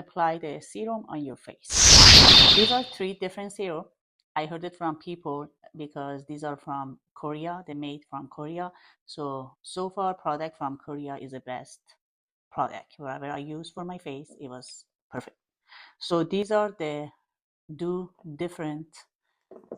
apply the serum on your face. These are 3 different serum. I heard it from people because these are from Korea. They made from Korea. So far product from Korea is the best product. Whatever I use for my face, it was perfect. So these are the do different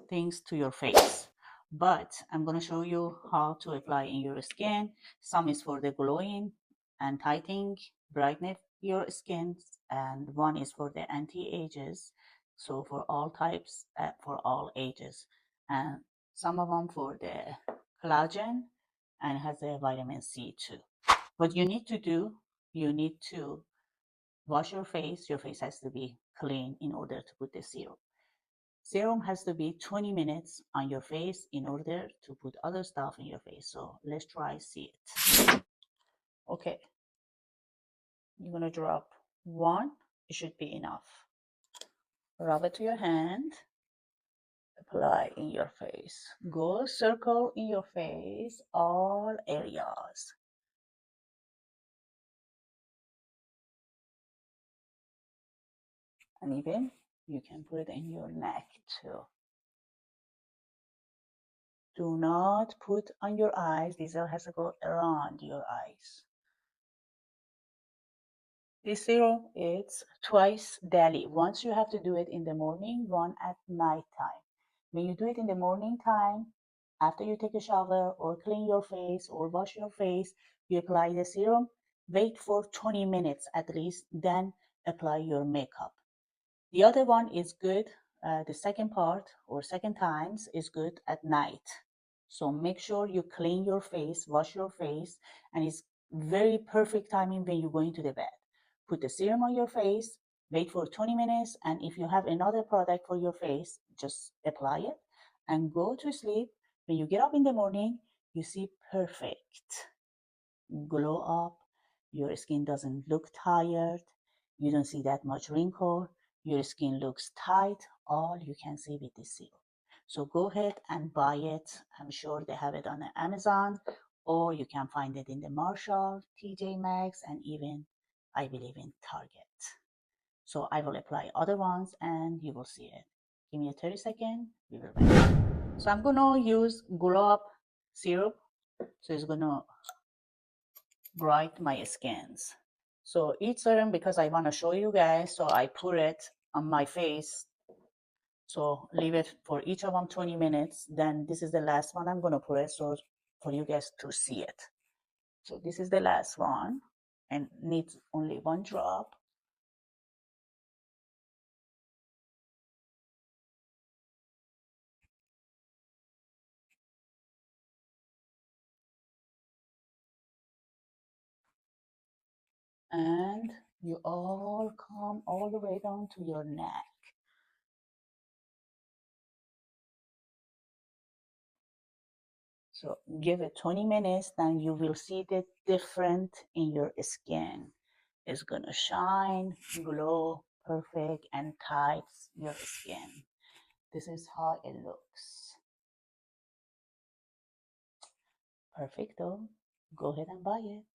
things to your face. But I'm going to show you how to apply in your skin. Some is for the glowing and tightening, brightening your skin, and one is for the anti-ages. So for all types, for all ages, and some of them for the collagen and has a vitamin C too. What you need to do, you need to wash your face. Your face has to be clean in order to put the serum. Serum has to be 20 minutes on your face in order to put other stuff in your face. So let's try see it. Okay, you're gonna drop 1. It should be enough. Rub it to your hand. Apply in your face. Go circle in your face, all areas. And even you can put it in your neck too. Do not put on your eyes. This has to go around your eyes. This serum is twice daily. Once you have to do it in the morning, one at night time. When you do it in the morning time, after you take a shower or clean your face or wash your face, you apply the serum. Wait for 20 minutes at least, then apply your makeup. The other one is good. The second part or second times is good at night. So make sure you clean your face, wash your face, and it's very perfect timing when you're going to the bed. Put the serum on your face, wait for 20 minutes, and if you have another product for your face, just apply it and go to sleep. When you get up in the morning, you see perfect glow up. Your skin doesn't look tired. You don't see that much wrinkle. Your skin looks tight. All you can see with this serum. So go ahead and buy it. I'm sure they have it on Amazon, or you can find it in the Marshall, TJ Maxx, and even I believe in Target. So I will apply other ones and you will see it. Give me a 30 second, we will be back. So I'm gonna use Glow Up syrup. So it's gonna bright my skins. So each serum, because I want to show you guys, so I put it on my face. So leave it for each of them 20 minutes. Then this is the last one I'm going to put it so for you guys to see it. So this is the last one and needs only 1 drop. And you all come all the way down to your neck. So give it 20 minutes, then you will see the difference in your skin. It's gonna shine, glow, perfect, and tight your skin. This is how it looks. Perfecto. Go ahead and buy it.